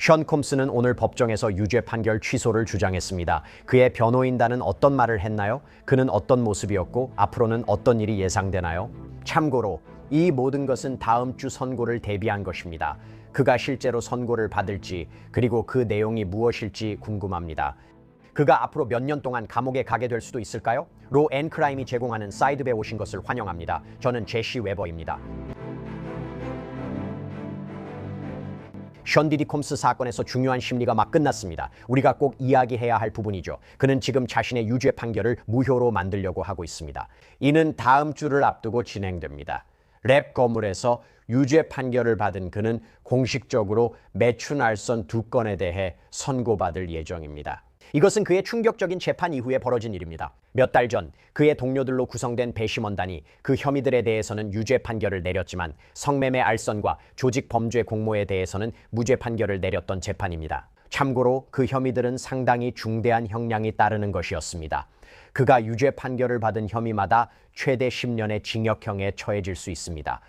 션 콤스는 오늘 법정에서 유죄 판결 취소를 주장했습니다. 그의 변호인단은 어떤 말을 했나요? 그는 어떤 모습이었고 앞으로는 어떤 일이 예상되나요? 참고로 이 모든 것은 다음 주 선고를 대비한 것입니다. 그가 실제로 선고를 받을지 그리고 그 내용이 무엇일지 궁금합니다. 그가 앞으로 몇 년 동안 감옥에 가게 될 수도 있을까요? 로 앤 크라임이 제공하는 사이드에 오신 것을 환영합니다. 저는 제시 웨버입니다. 션 디디 콤스 사건에서 중요한 심리가 막 끝났습니다. 우리가 꼭 이야기해야 할 부분이죠. 그는 지금 자신의 유죄 판결을 무효로 만들려고 하고 있습니다. 이는 다음 주를 앞두고 진행됩니다. 랩 거물에서 유죄 판결을 받은 그는 공식적으로 매춘 알선 2건에 대해 선고받을 예정입니다. 이것은 그의 충격적인 재판 이후에 벌어진 일입니다. 몇 달 전 그의 동료들로 구성된 배심원단이 그 혐의들에 대해서는 유죄 판결을 내렸지만 성매매 알선과 조직 범죄 공모에 대해서는 무죄 판결을 내렸던 재판입니다. 참고로 그 혐의들은 상당히 중대한 형량이 따르는 것이었습니다. 그가 유죄 판결을 받은 혐의마다 최대 10년의 징역형에 처해질 수 있습니다.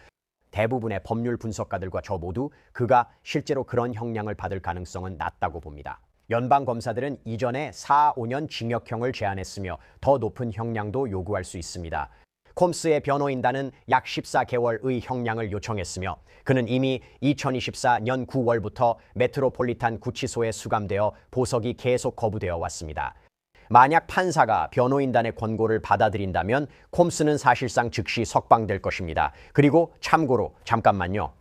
대부분의 법률 분석가들과 저 모두 그가 실제로 그런 형량을 받을 가능성은 낮다고 봅니다. 연방 검사들은 이전에 4, 5년 징역형을 제안했으며 더 높은 형량도 요구할 수 있습니다. 콤스의 변호인단은 약 14개월의 형량을 요청했으며 그는 이미 2024년 9월부터 메트로폴리탄 구치소에 수감되어 보석이 계속 거부되어 왔습니다. 만약 판사가 변호인단의 권고를 받아들인다면 콤스는 사실상 즉시 석방될 것입니다. 그리고 참고로 잠깐만요.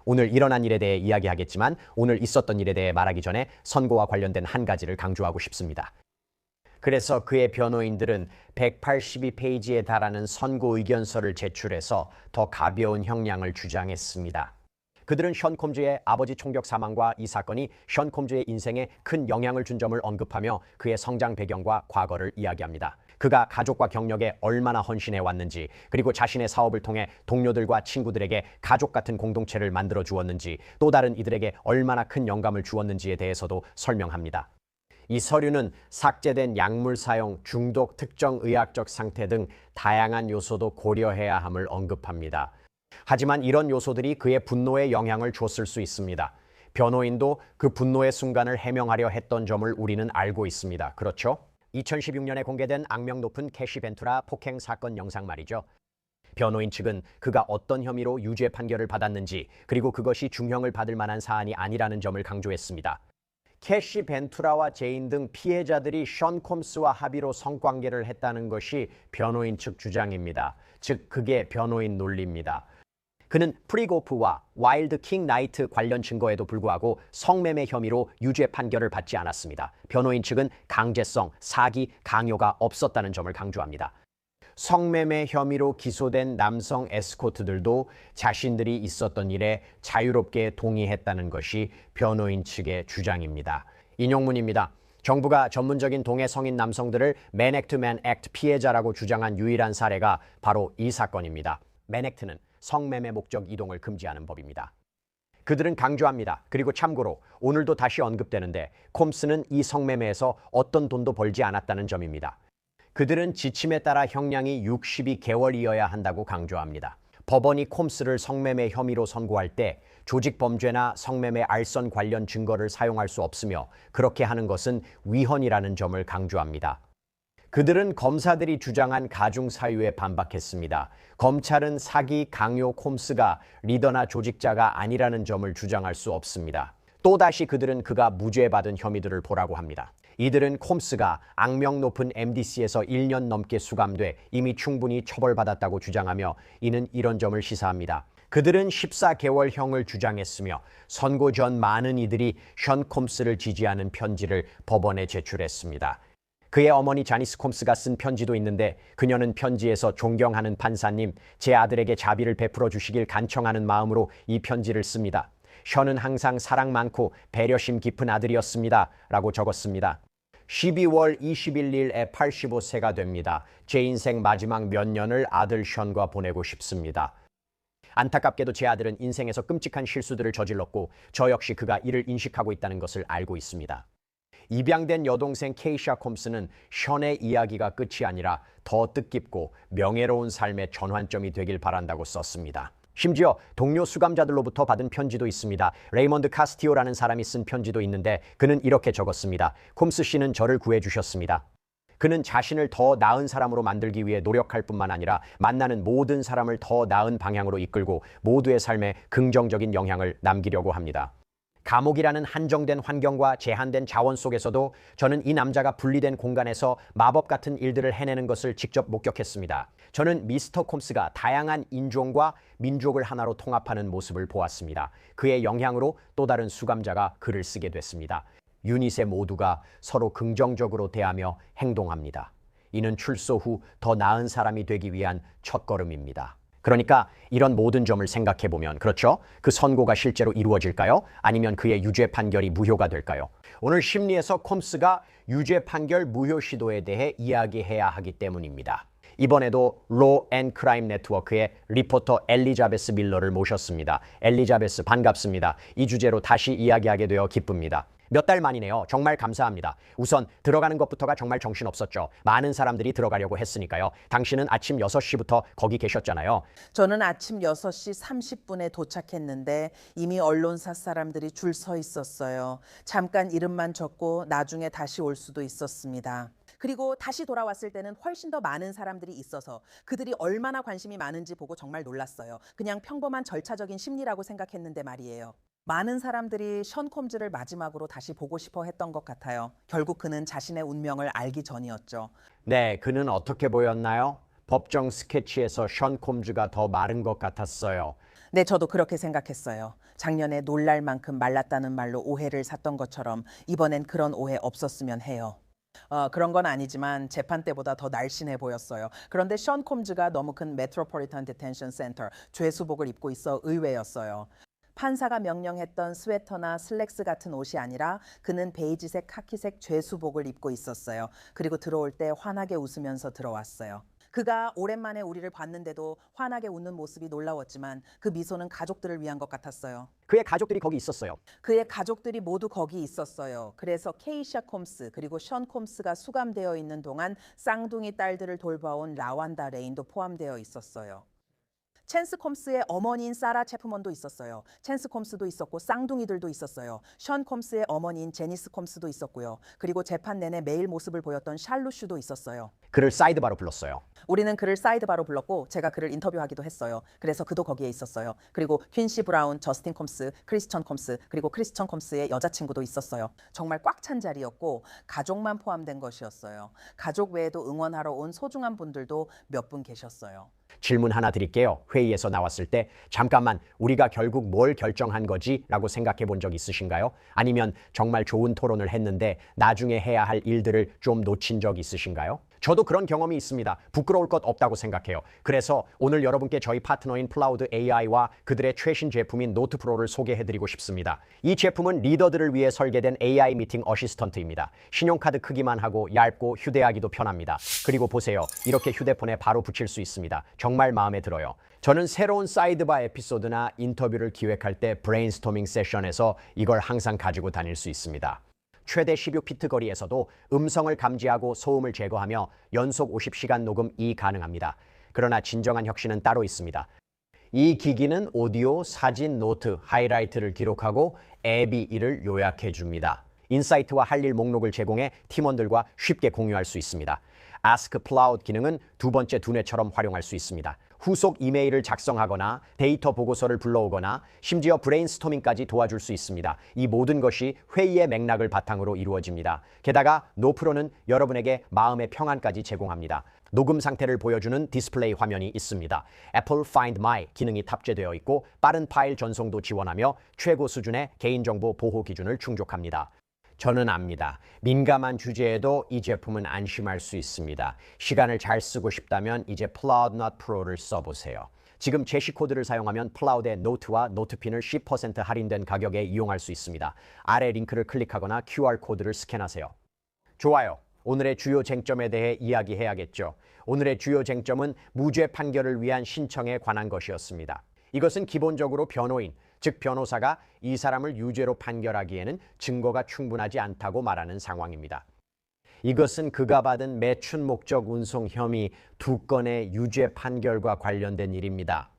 오늘 일어난 일에 대해 이야기하겠지만 오늘 있었던 일에 대해 말하기 전에 선고와 관련된 한 가지를 강조하고 싶습니다. 그래서 그의 변호인들은 182페이지에 달하는 선고 의견서를 제출해서 더 가벼운 형량을 주장했습니다. 그들은 션 콤즈의 아버지 총격 사망과 이 사건이 션 콤즈의 인생에 큰 영향을 준 점을 언급하며 그의 성장 배경과 과거를 이야기합니다. 그가 가족과 경력에 얼마나 헌신해 왔는지, 그리고 자신의 사업을 통해 동료들과 친구들에게 가족 같은 공동체를 만들어 주었는지, 또 다른 이들에게 얼마나 큰 영감을 주었는지에 대해서도 설명합니다. 이 서류는 삭제된 약물 사용, 중독, 특정 의학적 상태 등 다양한 요소도 고려해야 함을 언급합니다. 하지만 이런 요소들이 그의 분노에 영향을 줬을 수 있습니다. 변호인도 그 분노의 순간을 해명하려 했던 점을 우리는 알고 있습니다. 그렇죠? 2016년에 공개된 악명 높은 캐시 벤투라 폭행 사건 영상 말이죠. 변호인 측은 그가 어떤 혐의로 유죄 판결을 받았는지 그리고 그것이 중형을 받을 만한 사안이 아니라는 점을 강조했습니다. 캐시 벤투라와 제인 등 피해자들이 션 콤스와 합의로 성관계를 했다는 것이 변호인 측 주장입니다. 즉 그게 변호인 논리입니다. 그는 프리고프와 와일드 킹 나이트 관련 증거에도 불구하고 성매매 혐의로 유죄 판결을 받지 않았습니다. 변호인 측은 강제성, 사기, 강요가 없었다는 점을 강조합니다. 성매매 혐의로 기소된 남성 에스코트들도 자신들이 있었던 일에 자유롭게 동의했다는 것이 변호인 측의 주장입니다. 인용문입니다. 정부가 전문적인 동해 성인 남성들을 맨 액트 맨 액트 피해자라고 주장한 유일한 사례가 바로 이 사건입니다. 맨 액트는 성매매 목적 이동을 금지하는 법입니다. 그들은 강조합니다. 그리고 참고로 오늘도 다시 언급되는데 콤스는 이 성매매에서 어떤 돈도 벌지 않았다는 점입니다. 그들은 지침에 따라 형량이 62개월이어야 한다고 강조합니다. 법원이 콤스를 성매매 혐의로 선고할 때 조직범죄나 성매매 알선 관련 증거를 사용할 수 없으며 그렇게 하는 것은 위헌이라는 점을 강조합니다. 그들은 검사들이 주장한 가중 사유에 반박했습니다. 검찰은 사기, 강요, 콤스가 리더나 조직자가 아니라는 점을 주장할 수 없습니다. 또다시 그들은 그가 무죄받은 혐의들을 보라고 합니다. 이들은 콤스가 악명 높은 MDC에서 1년 넘게 수감돼 이미 충분히 처벌받았다고 주장하며 이는 이런 점을 시사합니다. 그들은 14개월형을 주장했으며 선고 전 많은 이들이 션 콤스를 지지하는 편지를 법원에 제출했습니다. 그의 어머니 자니스 콤스가 쓴 편지도 있는데 그녀는 편지에서 존경하는 판사님, 제 아들에게 자비를 베풀어 주시길 간청하는 마음으로 이 편지를 씁니다. 션은 항상 사랑 많고 배려심 깊은 아들이었습니다. 라고 적었습니다. 12월 21일에 85세가 됩니다. 제 인생 마지막 몇 년을 아들 션과 보내고 싶습니다. 안타깝게도 제 아들은 인생에서 끔찍한 실수들을 저질렀고 저 역시 그가 이를 인식하고 있다는 것을 알고 있습니다. 입양된 여동생 케이샤 콤스는 션의 이야기가 끝이 아니라 더 뜻깊고 명예로운 삶의 전환점이 되길 바란다고 썼습니다. 심지어 동료 수감자들로부터 받은 편지도 있습니다. 레이먼드 카스티오라는 사람이 쓴 편지도 있는데 그는 이렇게 적었습니다. 콤스 씨는 저를 구해주셨습니다. 그는 자신을 더 나은 사람으로 만들기 위해 노력할 뿐만 아니라 만나는 모든 사람을 더 나은 방향으로 이끌고 모두의 삶에 긍정적인 영향을 남기려고 합니다. 감옥이라는 한정된 환경과 제한된 자원 속에서도 저는 이 남자가 분리된 공간에서 마법 같은 일들을 해내는 것을 직접 목격했습니다. 저는 미스터 콤스가 다양한 인종과 민족을 하나로 통합하는 모습을 보았습니다. 그의 영향으로 또 다른 수감자가 글을 쓰게 됐습니다. 유닛의 모두가 서로 긍정적으로 대하며 행동합니다. 이는 출소 후 더 나은 사람이 되기 위한 첫걸음입니다. 그러니까 이런 모든 점을 생각해 보면 그렇죠? 그 선고가 실제로 이루어질까요? 아니면 그의 유죄 판결이 무효가 될까요? 오늘 심리에서 콤스가 유죄 판결 무효 시도에 대해 이야기해야 하기 때문입니다. 이번에도 로 앤 크라임 네트워크의 리포터 엘리자베스 밀러를 모셨습니다. 엘리자베스 반갑습니다. 이 주제로 다시 이야기하게 되어 기쁩니다. 몇 달 만이네요. 정말 감사합니다. 우선 들어가는 것부터가 정말 정신없었죠. 많은 사람들이 들어가려고 했으니까요. 당신은 아침 6시부터 거기 계셨잖아요. 저는 아침 6시 30분에 도착했는데 이미 언론사 사람들이 줄 서 있었어요. 잠깐 이름만 적고 나중에 다시 올 수도 있었습니다. 그리고 다시 돌아왔을 때는 훨씬 더 많은 사람들이 있어서 그들이 얼마나 관심이 많은지 보고 정말 놀랐어요. 그냥 평범한 절차적인 심리라고 생각했는데 말이에요. 많은 사람들이 션 콤즈를 마지막으로 다시 보고 싶어 했던 것 같아요. 결국 그는 자신의 운명을 알기 전이었죠. 네, 그는 어떻게 보였나요? 법정 스케치에서 션 콤즈가 더 마른 것 같았어요. 네, 저도 그렇게 생각했어요. 작년에 놀랄 만큼 말랐다는 말로 오해를 샀던 것처럼 이번엔 그런 오해 없었으면 해요. 그런 건 아니지만 재판 때보다 더 날씬해 보였어요. 그런데 션 콤즈가 너무 큰 메트로폴리탄 디텐션 센터 죄수복을 입고 있어 의외였어요. 판사가 명령했던 스웨터나 슬랙스 같은 옷이 아니라 그는 베이지색 카키색 죄수복을 입고 있었어요. 그리고 들어올 때 환하게 웃으면서 들어왔어요. 그가 오랜만에 우리를 봤는데도 환하게 웃는 모습이 놀라웠지만 그 미소는 가족들을 위한 것 같았어요. 그의 가족들이 거기 있었어요. 그의 가족들이 모두 거기 있었어요. 그래서 케이샤 콤스 그리고 션 콤스가 수감되어 있는 동안 쌍둥이 딸들을 돌봐온 라완다 레인도 포함되어 있었어요. 챈스 콤스의 어머니인 사라 체프먼도 있었어요. 챈스 콤스도 있었고 쌍둥이들도 있었어요. 션 콤스의 어머니인 제니스 콤스도 있었고요. 그리고 재판 내내 매일 모습을 보였던 샬루슈도 있었어요. 그를 사이드바로 불렀어요. 우리는 그를 사이드바로 불렀고 제가 그를 인터뷰하기도 했어요. 그래서 그도 거기에 있었어요. 그리고 퀸시 브라운, 저스틴 콤스, 크리스천 콤스, 그리고 크리스천 콤스의 여자친구도 있었어요. 정말 꽉 찬 자리였고 가족만 포함된 것이었어요. 가족 외에도 응원하러 온 소중한 분들도 몇 분 계셨어요. 질문 하나 드릴게요. 회의에서 나왔을 때 잠깐만 우리가 결국 뭘 결정한 거지? 라고 생각해 본 적 있으신가요? 아니면 정말 좋은 토론을 했는데 나중에 해야 할 일들을 좀 놓친 적 있으신가요? 저도 그런 경험이 있습니다. 부끄러울 것 없다고 생각해요. 그래서 오늘 여러분께 저희 파트너인 플라우드 AI와 그들의 최신 제품인 노트 프로를 소개해드리고 싶습니다. 이 제품은 리더들을 위해 설계된 AI 미팅 어시스턴트입니다. 신용카드 크기만 하고 얇고 휴대하기도 편합니다. 그리고 보세요. 이렇게 휴대폰에 바로 붙일 수 있습니다. 정말 마음에 들어요. 저는 새로운 사이드바 에피소드나 인터뷰를 기획할 때 브레인스토밍 세션에서 이걸 항상 가지고 다닐 수 있습니다. 최대 16피트 거리에서도 음성을 감지하고 소음을 제거하며 연속 50시간 녹음이 가능합니다. 그러나 진정한 혁신은 따로 있습니다. 이 기기는 오디오, 사진, 노트, 하이라이트를 기록하고 앱이 이를 요약해 줍니다. 인사이트와 할 일 목록을 제공해 팀원들과 쉽게 공유할 수 있습니다. Ask Cloud 기능은 두 번째 두뇌처럼 활용할 수 있습니다. 후속 이메일을 작성하거나 데이터 보고서를 불러오거나 심지어 브레인스토밍까지 도와줄 수 있습니다. 이 모든 것이 회의의 맥락을 바탕으로 이루어집니다. 게다가 노프로는 여러분에게 마음의 평안까지 제공합니다. 녹음 상태를 보여주는 디스플레이 화면이 있습니다. 애플 Find My 기능이 탑재되어 있고 빠른 파일 전송도 지원하며 최고 수준의 개인정보 보호 기준을 충족합니다. 저는 압니다. 민감한 주제에도 이 제품은 안심할 수 있습니다. 시간을 잘 쓰고 싶다면 이제 Cloud Note Pro를 써보세요. 지금 제시코드를 사용하면 클라우드의 노트와 노트핀을 10% 할인된 가격에 이용할 수 있습니다. 아래 링크를 클릭하거나 QR코드를 스캔하세요. 좋아요. 오늘의 주요 쟁점에 대해 이야기해야겠죠. 오늘의 주요 쟁점은 무죄 판결을 위한 신청에 관한 것이었습니다. 이것은 기본적으로 변호인, 즉 변호사가 이 사람을 유죄로 판결하기에는 증거가 충분하지 않다고 말하는 상황입니다. 이것은 그가 받은 매춘 목적 운송 혐의 2건의 유죄 판결과 관련된 일입니다.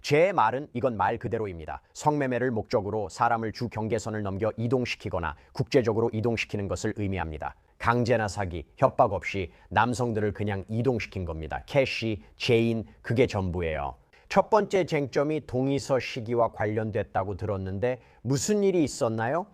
제 말은 이건 말 그대로입니다. 성매매를 목적으로 사람을 주 경계선을 넘겨 이동시키거나 국제적으로 이동시키는 것을 의미합니다. 강제나 사기, 협박 없이 남성들을 그냥 이동시킨 겁니다. 캐시, 제인, 그게 전부예요. 첫 번째 쟁점이 동의서 시기와 관련됐다고 들었는데 무슨 일이 있었나요?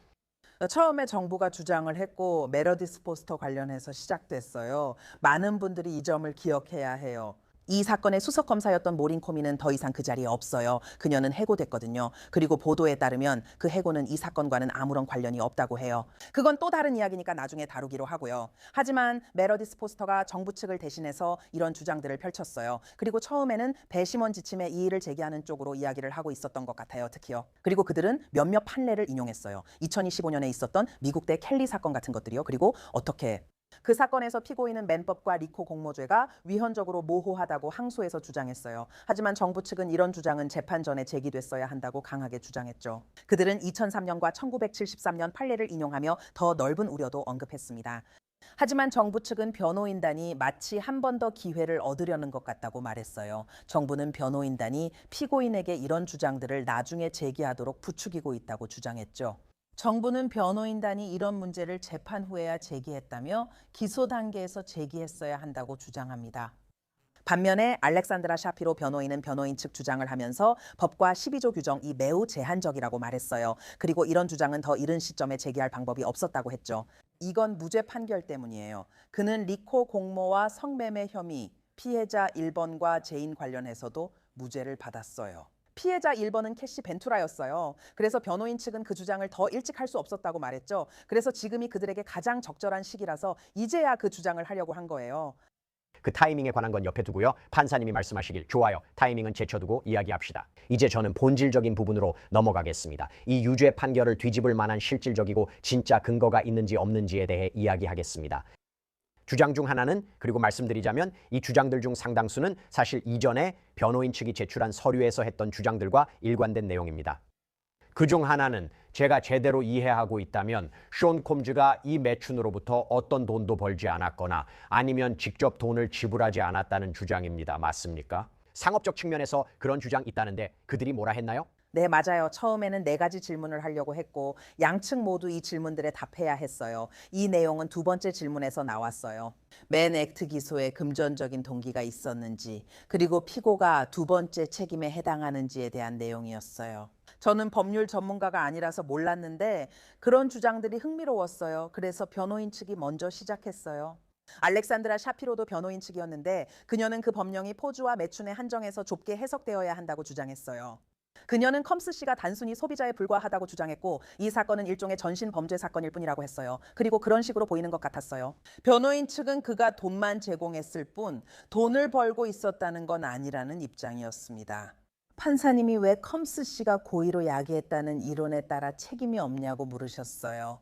처음에 정부가 주장을 했고 메러디스 포스터 관련해서 시작됐어요. 많은 분들이 이 점을 기억해야 해요. 이 사건의 수석 검사였던 모린 코미는 더 이상 그 자리에 없어요. 그녀는 해고됐거든요. 그리고 보도에 따르면 그 해고는 이 사건과는 아무런 관련이 없다고 해요. 그건 또 다른 이야기니까 나중에 다루기로 하고요. 하지만 메러디스 포스터가 정부 측을 대신해서 이런 주장들을 펼쳤어요. 그리고 처음에는 배심원 지침에 이의를 제기하는 쪽으로 이야기를 하고 있었던 것 같아요. 특히요. 그리고 그들은 몇몇 판례를 인용했어요. 2025년에 있었던 미국 대 켈리 사건 같은 것들이요. 그리고 어떻게 그 사건에서 피고인은 맨법과 리코 공모죄가 위헌적으로 모호하다고 항소해서 주장했어요. 하지만 정부 측은 이런 주장은 재판 전에 제기됐어야 한다고 강하게 주장했죠. 그들은 2003년과 1973년 판례를 인용하며 더 넓은 우려도 언급했습니다. 하지만 정부 측은 변호인단이 마치 한 번 더 기회를 얻으려는 것 같다고 말했어요. 정부는 변호인단이 피고인에게 이런 주장들을 나중에 제기하도록 부추기고 있다고 주장했죠. 정부는 변호인단이 이런 문제를 재판 후에야 제기했다며 기소 단계에서 제기했어야 한다고 주장합니다. 반면에 알렉산드라 샤피로 변호인은 변호인 측 주장을 하면서 법과 12조 규정이 매우 제한적이라고 말했어요. 그리고 이런 주장은 더 이른 시점에 제기할 방법이 없었다고 했죠. 이건 무죄 판결 때문이에요. 그는 리코 공모와 성매매 혐의, 피해자 1번과 제인 관련해서도 무죄를 받았어요. 피해자 1번은 캐시 벤투라였어요. 그래서 변호인 측은 그 주장을 더 일찍 할 수 없었다고 말했죠. 그래서 지금이 그들에게 가장 적절한 시기라서 이제야 그 주장을 하려고 한 거예요. 그 타이밍에 관한 건 옆에 두고요. 판사님이 말씀하시길 좋아요. 타이밍은 제쳐두고 이야기합시다. 이제 저는 본질적인 부분으로 넘어가겠습니다. 이 유죄 판결을 뒤집을 만한 실질적이고 진짜 근거가 있는지 없는지에 대해 이야기하겠습니다. 주장 중 하나는, 그리고 말씀드리자면 이 주장들 중 상당수는 사실 이전에 변호인 측이 제출한 서류에서 했던 주장들과 일관된 내용입니다. 그 중 하나는 제가 제대로 이해하고 있다면 숀 콤즈가 이 매춘으로부터 어떤 돈도 벌지 않았거나 아니면 직접 돈을 지불하지 않았다는 주장입니다. 맞습니까? 상업적 측면에서 그런 주장 있다는데 그들이 뭐라 했나요? 네, 맞아요. 처음에는 4가지 질문을 하려고 했고 양측 모두 이 질문들에 답해야 했어요. 이 내용은 두 번째 질문에서 나왔어요. 맨 액트 기소에 금전적인 동기가 있었는지, 그리고 피고가 두 번째 책임에 해당하는지에 대한 내용이었어요. 저는 법률 전문가가 아니라서 몰랐는데 그런 주장들이 흥미로웠어요. 그래서 변호인 측이 먼저 시작했어요. 알렉산드라 샤피로도 변호인 측이었는데 그녀는 그 법령이 포주와 매춘에 한정해서 좁게 해석되어야 한다고 주장했어요. 그녀는 컴스 씨가 단순히 소비자에 불과하다고 주장했고 이 사건은 일종의 전신 범죄 사건일 뿐이라고 했어요. 그리고 그런 식으로 보이는 것 같았어요. 변호인 측은 그가 돈만 제공했을 뿐 돈을 벌고 있었다는 건 아니라는 입장이었습니다. 판사님이 왜 컴스 씨가 고의로 야기했다는 이론에 따라 책임이 없냐고 물으셨어요.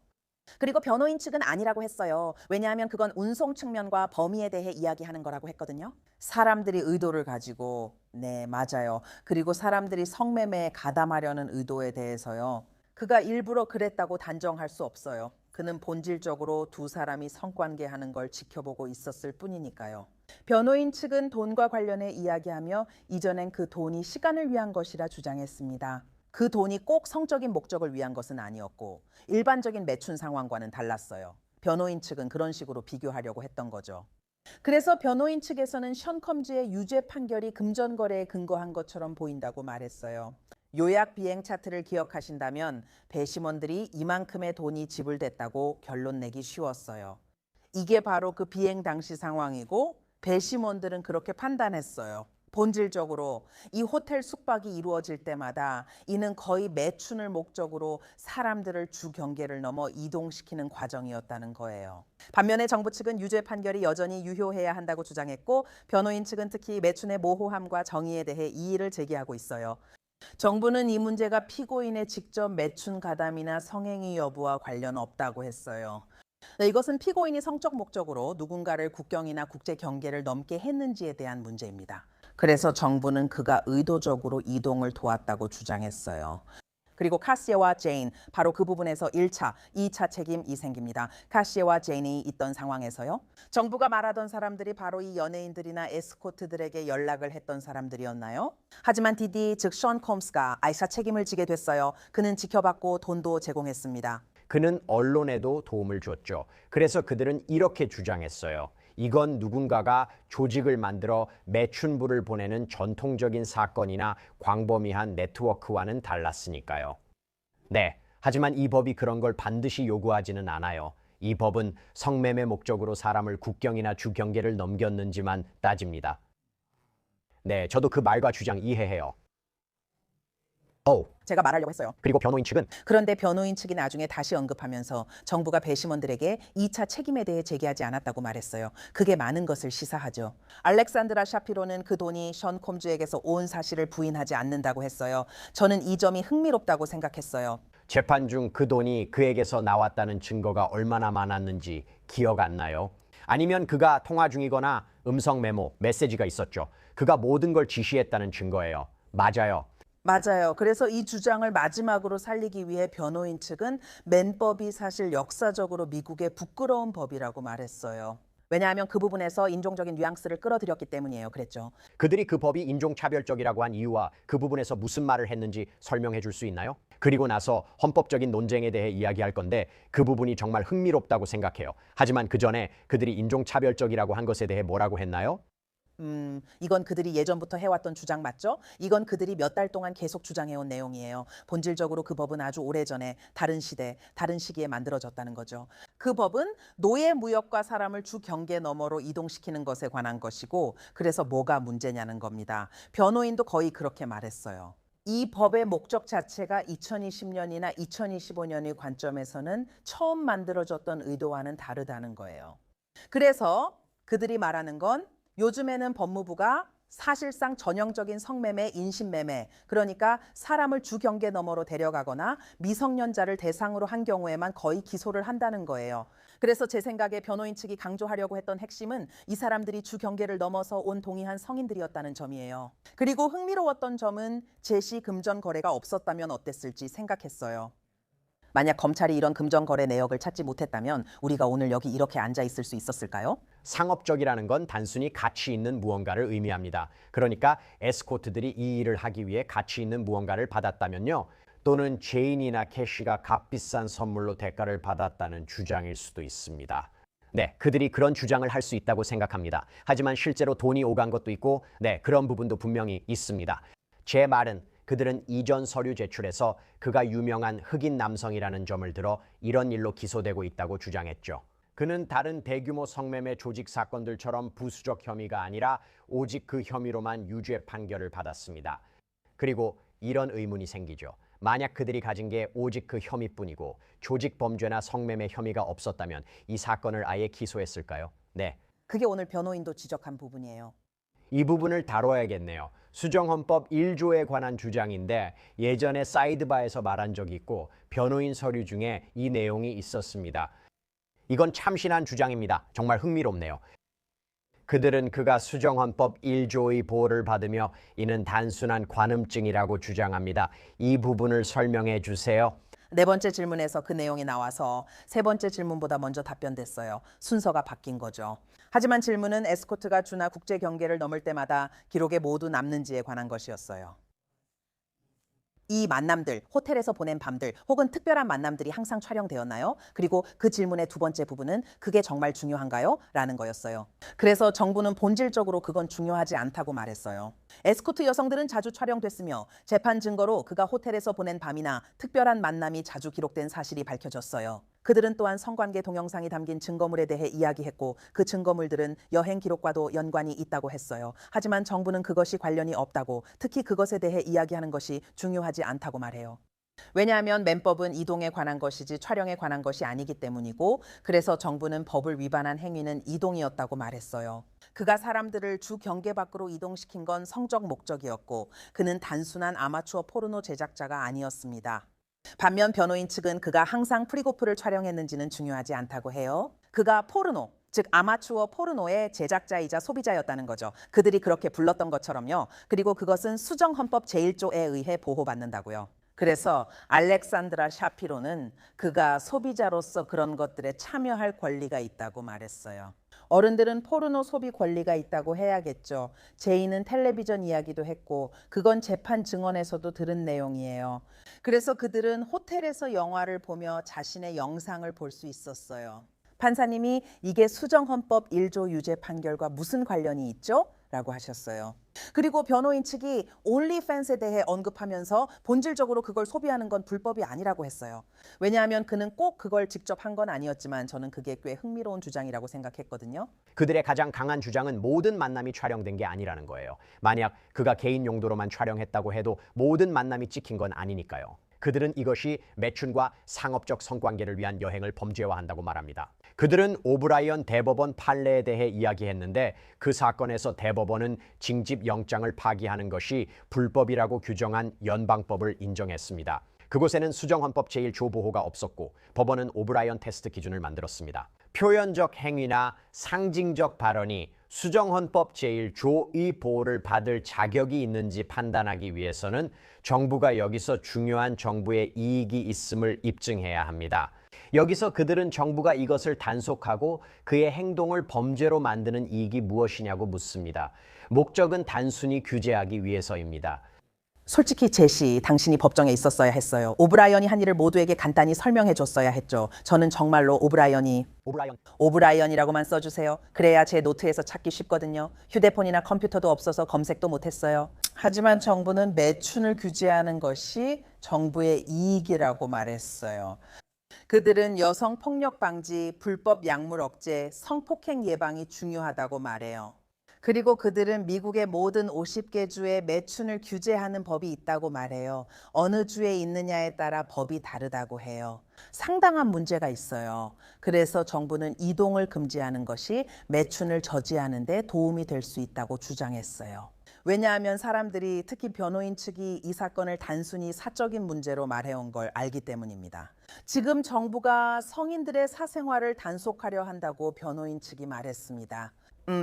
그리고 변호인 측은 아니라고 했어요. 왜냐하면 그건 운송 측면과 범위에 대해 이야기하는 거라고 했거든요. 사람들이 의도를 가지고, 네, 맞아요. 그리고 사람들이 성매매에 가담하려는 의도에 대해서요. 그가 일부러 그랬다고 단정할 수 없어요. 그는 본질적으로 두 사람이 성관계하는 걸 지켜보고 있었을 뿐이니까요. 변호인 측은 돈과 관련해 이야기하며 이전엔 그 돈이 시간을 위한 것이라 주장했습니다. 그 돈이 꼭 성적인 목적을 위한 것은 아니었고 일반적인 매춘 상황과는 달랐어요. 변호인 측은 그런 식으로 비교하려고 했던 거죠. 그래서 변호인 측에서는 션 컴즈의 유죄 판결이 금전거래에 근거한 것처럼 보인다고 말했어요. 요약 비행 차트를 기억하신다면 배심원들이 이만큼의 돈이 지불됐다고 결론 내기 쉬웠어요. 이게 바로 그 비행 당시 상황이고 배심원들은 그렇게 판단했어요. 본질적으로 이 호텔 숙박이 이루어질 때마다 이는 거의 매춘을 목적으로 사람들을 주 경계를 넘어 이동시키는 과정이었다는 거예요. 반면에 정부 측은 유죄 판결이 여전히 유효해야 한다고 주장했고 변호인 측은 특히 매춘의 모호함과 정의에 대해 이의를 제기하고 있어요. 정부는 이 문제가 피고인의 직접 매춘 가담이나 성행위 여부와 관련 없다고 했어요. 네, 이것은 피고인이 성적 목적으로 누군가를 국경이나 국제 경계를 넘게 했는지에 대한 문제입니다. 그래서 정부는 그가 의도적으로 이동을 도왔다고 주장했어요. 그리고 카시에와 제인, 바로 그 부분에서 1차, 2차 책임이 생깁니다. 카시에와 제인이 있던 상황에서요. 정부가 말하던 사람들이 바로 이 연예인들이나 에스코트들에게 연락을 했던 사람들이었나요? 하지만 디디, 즉 션 콤스가 아이사 책임을 지게 됐어요. 그는 지켜봤고 돈도 제공했습니다. 그는 언론에도 도움을 줬죠. 그래서 그들은 이렇게 주장했어요. 이건 누군가가 조직을 만들어 매춘부를 보내는 전통적인 사건이나 광범위한 네트워크와는 달랐으니까요. 네, 하지만 이 법이 그런 걸 반드시 요구하지는 않아요. 이 법은 성매매 목적으로 사람을 국경이나 주 경계를 넘겼는지만 따집니다. 네, 저도 그 말과 주장 이해해요. 제가 말하려고 했어요. 그리고 변호인 측은 그런데 변호인 측이 나중에 다시 언급하면서 정부가 배심원들에게 2차 책임에 대해 제기하지 않았다고 말했어요. 그게 많은 것을 시사하죠. 알렉산드라 샤피로는 그 돈이 션 콤즈에게서 온 사실을 부인하지 않는다고 했어요. 저는 이 점이 흥미롭다고 생각했어요. 재판 중 그 돈이 그에게서 나왔다는 증거가 얼마나 많았는지 기억 안 나요? 아니면 그가 통화 중이거나 음성 메모, 메시지가 있었죠. 그가 모든 걸 지시했다는 증거예요. 맞아요. 맞아요. 그래서 이 주장을 마지막으로 살리기 위해 변호인 측은 맨법이 사실 역사적으로 미국의 부끄러운 법이라고 말했어요. 왜냐하면 그 부분에서 인종적인 뉘앙스를 끌어들였기 때문이에요. 그랬죠. 그들이 그 법이 인종차별적이라고 한 이유와 그 부분에서 무슨 말을 했는지 설명해 줄 수 있나요? 그리고 나서 헌법적인 논쟁에 대해 이야기할 건데 그 부분이 정말 흥미롭다고 생각해요. 하지만 그 전에 그들이 인종차별적이라고 한 것에 대해 뭐라고 했나요? 이건 그들이 예전부터 해왔던 주장 맞죠? 이건 그들이 몇 달 동안 계속 주장해온 내용이에요. 본질적으로 그 법은 아주 오래전에 다른 시대, 다른 시기에 만들어졌다는 거죠. 그 법은 노예 무역과 사람을 주 경계 너머로 이동시키는 것에 관한 것이고 그래서 뭐가 문제냐는 겁니다. 변호인도 거의 그렇게 말했어요. 이 법의 목적 자체가 2020년이나 2025년의 관점에서는 처음 만들어졌던 의도와는 다르다는 거예요. 그래서 그들이 말하는 건 요즘에는 법무부가 사실상 전형적인 성매매, 인신매매, 그러니까 사람을 주 경계 너머로 데려가거나 미성년자를 대상으로 한 경우에만 거의 기소를 한다는 거예요. 그래서 제 생각에 변호인 측이 강조하려고 했던 핵심은 이 사람들이 주 경계를 넘어서 온 동의한 성인들이었다는 점이에요. 그리고 흥미로웠던 점은 제시 금전 거래가 없었다면 어땠을지 생각했어요. 만약 검찰이 이런 금전 거래 내역을 찾지 못했다면 우리가 오늘 여기 이렇게 앉아 있을 수 있었을까요? 상업적이라는 건 단순히 가치 있는 무언가를 의미합니다. 그러니까 에스코트들이 이 일을 하기 위해 가치 있는 무언가를 받았다면요. 또는 제인이나 캐시가 값비싼 선물로 대가를 받았다는 주장일 수도 있습니다. 네, 그들이 그런 주장을 할 수 있다고 생각합니다. 하지만 실제로 돈이 오간 것도 있고, 네, 그런 부분도 분명히 있습니다. 제 말은 그들은 이전 서류 제출에서 그가 유명한 흑인 남성이라는 점을 들어 이런 일로 기소되고 있다고 주장했죠. 그는 다른 대규모 성매매 조직 사건들처럼 부수적 혐의가 아니라 오직 그 혐의로만 유죄 판결을 받았습니다. 그리고 이런 의문이 생기죠. 만약 그들이 가진 게 오직 그 혐의뿐이고 조직 범죄나 성매매 혐의가 없었다면 이 사건을 아예 기소했을까요? 네. 그게 오늘 변호인도 지적한 부분이에요. 이 부분을 다뤄야겠네요. 수정헌법 1조에 관한 주장인데 예전에 사이드바에서 말한 적이 있고 변호인 서류 중에 이 내용이 있었습니다. 이건 참신한 주장입니다. 정말 흥미롭네요. 그들은 그가 수정헌법 1조의 보호를 받으며 이는 단순한 관음증이라고 주장합니다. 이 부분을 설명해 주세요. 네 번째 질문에서 그 내용이 나와서 세 번째 질문보다 먼저 답변됐어요. 순서가 바뀐 거죠. 하지만 질문은 에스코트가 주나 국제 경계를 넘을 때마다 기록에 모두 남는지에 관한 것이었어요. 이 만남들, 호텔에서 보낸 밤들 혹은 특별한 만남들이 항상 촬영되었나요? 그리고 그 질문의 두 번째 부분은 그게 정말 중요한가요? 라는 거였어요. 그래서 정부는 본질적으로 그건 중요하지 않다고 말했어요. 에스코트 여성들은 자주 촬영됐으며 재판 증거로 그가 호텔에서 보낸 밤이나 특별한 만남이 자주 기록된 사실이 밝혀졌어요. 그들은 또한 성관계 동영상이 담긴 증거물에 대해 이야기했고 그 증거물들은 여행 기록과도 연관이 있다고 했어요. 하지만 정부는 그것이 관련이 없다고, 특히 그것에 대해 이야기하는 것이 중요하지 않다고 말해요. 왜냐하면 맨법은 이동에 관한 것이지 촬영에 관한 것이 아니기 때문이고, 그래서 정부는 법을 위반한 행위는 이동이었다고 말했어요. 그가 사람들을 주 경계 밖으로 이동시킨 건 성적 목적이었고 그는 단순한 아마추어 포르노 제작자가 아니었습니다. 반면 변호인 측은 그가 항상 프리고프를 촬영했는지는 중요하지 않다고 해요. 그가 포르노, 즉 아마추어 포르노의 제작자이자 소비자였다는 거죠. 그들이 그렇게 불렀던 것처럼요. 그리고 그것은 수정헌법 제1조에 의해 보호받는다고요. 그래서 알렉산드라 샤피로는 그가 소비자로서 그런 것들에 참여할 권리가 있다고 말했어요. 어른들은 포르노 소비 권리가 있다고 해야겠죠. 제이는 텔레비전 이야기도 했고 그건 재판 증언에서도 들은 내용이에요. 그래서 그들은 호텔에서 영화를 보며 자신의 영상을 볼 수 있었어요. 판사님이 이게 수정헌법 1조 유죄 판결과 무슨 관련이 있죠? 라고 하셨어요. 그리고 변호인 측이 온리팬스에 대해 언급하면서 본질적으로 그걸 소비하는 건 불법이 아니라고 했어요. 왜냐하면 그는 꼭 그걸 직접 한 건 아니었지만 저는 그게 꽤 흥미로운 주장이라고 생각했거든요. 그들의 가장 강한 주장은 모든 만남이 촬영된 게 아니라는 거예요. 만약 그가 개인 용도로만 촬영했다고 해도 모든 만남이 찍힌 건 아니니까요. 그들은 이것이 매춘과 상업적 성관계를 위한 여행을 범죄화한다고 말합니다. 그들은 오브라이언 대법원 판례에 대해 이야기했는데 그 사건에서 대법원은 징집 영장을 파기하는 것이 불법이라고 규정한 연방법을 인정했습니다. 그곳에는 수정헌법 제1조 보호가 없었고 법원은 오브라이언 테스트 기준을 만들었습니다. 표현적 행위나 상징적 발언이 수정헌법 제1조의 보호를 받을 자격이 있는지 판단하기 위해서는 정부가 여기서 중요한 정부의 이익이 있음을 입증해야 합니다. 여기서 그들은 정부가 이것을 단속하고 그의 행동을 범죄로 만드는 이익이 무엇이냐고 묻습니다. 목적은 단순히 규제하기 위해서입니다. 솔직히 제시, 당신이 법정에 있었어야 했어요. 오브라이언이 한 일을 모두에게 간단히 설명해 줬어야 했죠. 저는 정말로 오브라이언이라고만 써주세요. 그래야 제 노트에서 찾기 쉽거든요. 휴대폰이나 컴퓨터도 없어서 검색도 못했어요. 하지만 정부는 매춘을 규제하는 것이 정부의 이익이라고 말했어요. 그들은 여성 폭력 방지, 불법 약물 억제, 성폭행 예방이 중요하다고 말해요. 그리고 그들은 미국의 모든 50개 주에 매춘을 규제하는 법이 있다고 말해요. 어느 주에 있느냐에 따라 법이 다르다고 해요. 상당한 문제가 있어요. 그래서 정부는 이동을 금지하는 것이 매춘을 저지하는 데 도움이 될 수 있다고 주장했어요. 왜냐하면 사람들이 특히 변호인 측이 이 사건을 단순히 사적인 문제로 말해온 걸 알기 때문입니다. 지금 정부가 성인들의 사생활을 단속하려 한다고 변호인 측이 말했습니다.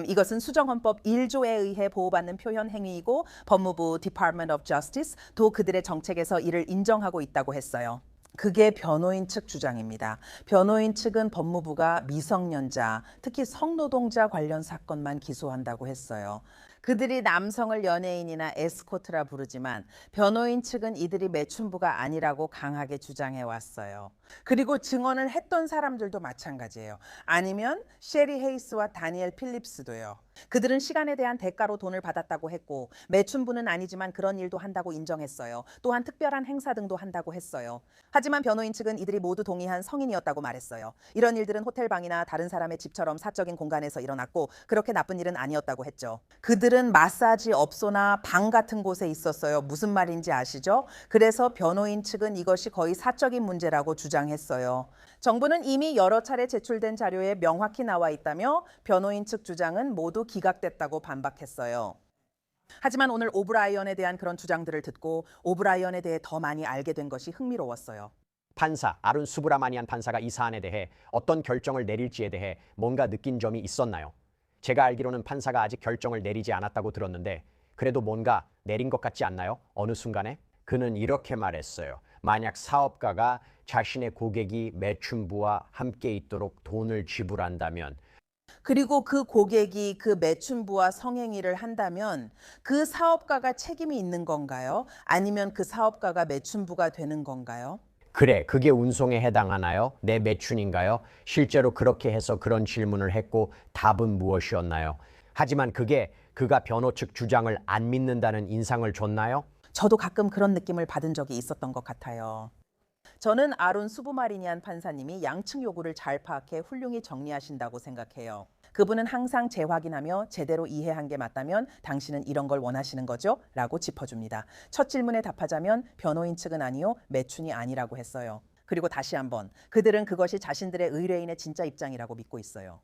이것은 수정헌법 1조에 의해 보호받는 표현 행위이고 법무부 Department of Justice도 그들의 정책에서 이를 인정하고 있다고 했어요. 그게 변호인 측 주장입니다. 변호인 측은 법무부가 미성년자, 특히 성노동자 관련 사건만 기소한다고 했어요. 그들이 남성을 연예인이나 에스코트라 부르지만 변호인 측은 이들이 매춘부가 아니라고 강하게 주장해 왔어요. 그리고 증언을 했던 사람들도 마찬가지예요. 아니면 셰리 헤이스와 다니엘 필립스도요. 그들은 시간에 대한 대가로 돈을 받았다고 했고 매춘부는 아니지만 그런 일도 한다고 인정했어요. 또한 특별한 행사 등도 한다고 했어요. 하지만 변호인 측은 이들이 모두 동의한 성인이었다고 말했어요. 이런 일들은 호텔방이나 다른 사람의 집처럼 사적인 공간에서 일어났고 그렇게 나쁜 일은 아니었다고 했죠. 그들은 마사지 업소나 방 같은 곳에 있었어요. 무슨 말인지 아시죠? 그래서 변호인 측은 이것이 거의 사적인 문제라고 주장했어요. 정부는 이미 여러 차례 제출된 자료에 명확히 나와 있다며 변호인 측 주장은 모두 기각됐다고 반박했어요. 하지만 오늘 오브라이언에 대한 그런 주장들을 듣고 오브라이언에 대해 더 많이 알게 된 것이 흥미로웠어요. 판사 아룬 수브라마니안 판사가 이 사안에 대해 어떤 결정을 내릴지에 대해 뭔가 느낀 점이 있었나요? 제가 알기로는 판사가 아직 결정을 내리지 않았다고 들었는데 그래도 뭔가 내린 것 같지 않나요? 어느 순간에? 그는 이렇게 말했어요. 만약 사업가가 자신의 고객이 매춘부와 함께 있도록 돈을 지불한다면 그리고 그 고객이 그 매춘부와 성행위를 한다면 그 사업가가 책임이 있는 건가요? 아니면 그 사업가가 매춘부가 되는 건가요? 그래, 그게 운송에 해당하나요? 내 매춘인가요? 실제로 그렇게 해서 그런 질문을 했고 답은 무엇이었나요? 하지만 그게 그가 변호 측 주장을 안 믿는다는 인상을 줬나요? 저도 가끔 그런 느낌을 받은 적이 있었던 것 같아요. 저는 아룬 수부마리니안 판사님이 양측 요구를 잘 파악해 훌륭히 정리하신다고 생각해요. 그분은 항상 재확인하며 제대로 이해한 게 맞다면 당신은 이런 걸 원하시는 거죠? 라고 짚어줍니다. 첫 질문에 답하자면 변호인 측은 아니요, 매춘이 아니라고 했어요. 그리고 다시 한번 그들은 그것이 자신들의 의뢰인의 진짜 입장이라고 믿고 있어요.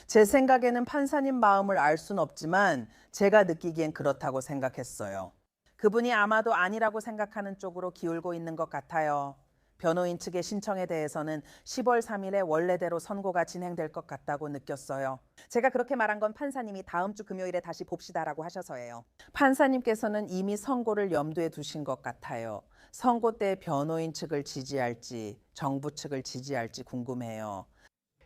제 생각에는 판사님 마음을 알 수는 없지만 제가 느끼기엔 그렇다고 생각했어요. 그분이 아마도 아니라고 생각하는 쪽으로 기울고 있는 것 같아요. 변호인 측의 신청에 대해서는 10월 3일에 원래대로 선고가 진행될 것 같다고 느꼈어요. 제가 그렇게 말한 건 판사님이 다음 주 금요일에 다시 봅시다라고 하셔서예요. 판사님께서는 이미 선고를 염두에 두신 것 같아요. 선고 때 변호인 측을 지지할지 정부 측을 지지할지 궁금해요.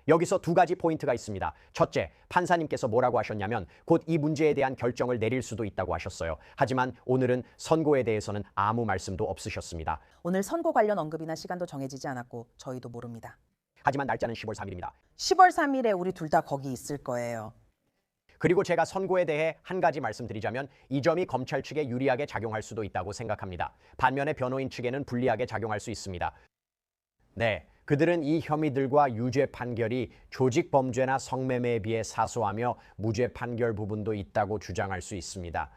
여기서 두 가지 포인트가 있습니다. 첫째, 판사님께서 뭐라고 하셨냐면 곧 이 문제에 대한 결정을 내릴 수도 있다고 하셨어요. 하지만 오늘은 선고에 대해서는 아무 말씀도 없으셨습니다. 오늘 선고 관련 언급이나 시간도 정해지지 않았고 저희도 모릅니다. 하지만 날짜는 10월 3일입니다. 10월 3일에 우리 둘 다 거기 있을 거예요. 그리고 제가 선고에 대해 한 가지 말씀드리자면 이 점이 검찰 측에 유리하게 작용할 수도 있다고 생각합니다. 반면에 변호인 측에는 불리하게 작용할 수 있습니다. 네, 그들은 이 혐의들과 유죄 판결이 조직 범죄나 성매매에 비해 사소하며 무죄 판결 부분도 있다고 주장할 수 있습니다.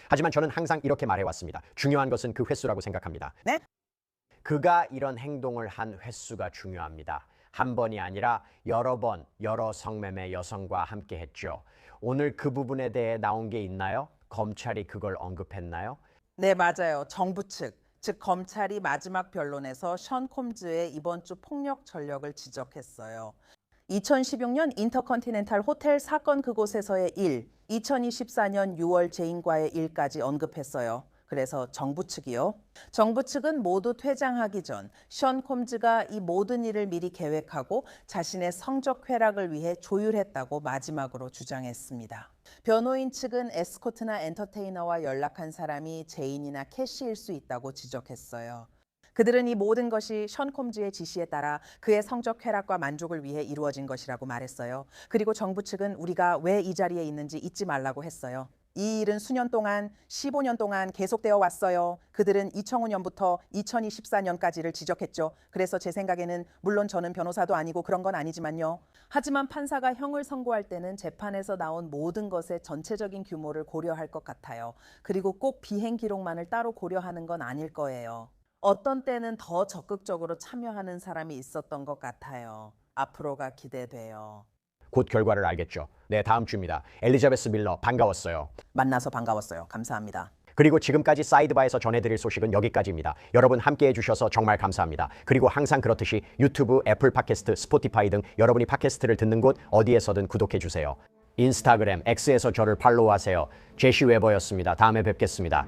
하지만 저는 항상 이렇게 말해왔습니다. 중요한 것은 그 횟수라고 생각합니다. 네? 그가 이런 행동을 한 횟수가 중요합니다. 한 번이 아니라 여러 번, 여러 성매매 여성과 함께 했죠. 오늘 그 부분에 대해 나온 게 있나요? 검찰이 그걸 언급했나요? 네, 맞아요. 정부 측, 즉 검찰이 마지막 변론에서 션 콤즈의 이번 주 폭력 전력을 지적했어요. 2016년 인터컨티넨탈 호텔 사건 그곳에서의 일, 2024년 6월 재인과의 일까지 언급했어요. 그래서 정부 측이요. 정부 측은 모두 퇴장하기 전 션 콤즈가 이 모든 일을 미리 계획하고 자신의 성적 쾌락을 위해 조율했다고 마지막으로 주장했습니다. 변호인 측은 에스코트나 엔터테이너와 연락한 사람이 제인이나 캐시일 수 있다고 지적했어요. 그들은 이 모든 것이 션 콤즈의 지시에 따라 그의 성적 쾌락과 만족을 위해 이루어진 것이라고 말했어요. 그리고 정부 측은 우리가 왜 이 자리에 있는지 잊지 말라고 했어요. 이 일은 수년 동안, 15년 동안 계속되어 왔어요. 그들은 2005년부터 2024년까지를 지적했죠. 그래서 제 생각에는 물론 저는 변호사도 아니고 그런 건 아니지만요. 하지만 판사가 형을 선고할 때는 재판에서 나온 모든 것의 전체적인 규모를 고려할 것 같아요. 그리고 꼭 비행 기록만을 따로 고려하는 건 아닐 거예요. 어떤 때는 더 적극적으로 참여하는 사람이 있었던 것 같아요. 앞으로가 기대돼요. 곧 결과를 알겠죠. 네, 다음 주입니다. 엘리자베스 밀러 반가웠어요. 만나서 반가웠어요. 감사합니다. 그리고 지금까지 사이드바에서 전해드릴 소식은 여기까지입니다. 여러분 함께해 주셔서 정말 감사합니다. 그리고 항상 그렇듯이 유튜브, 애플 팟캐스트, 스포티파이 등 여러분이 팟캐스트를 듣는 곳 어디에서든 구독해 주세요. 인스타그램, X에서 저를 팔로우하세요. 제시 웨버였습니다. 다음에 뵙겠습니다.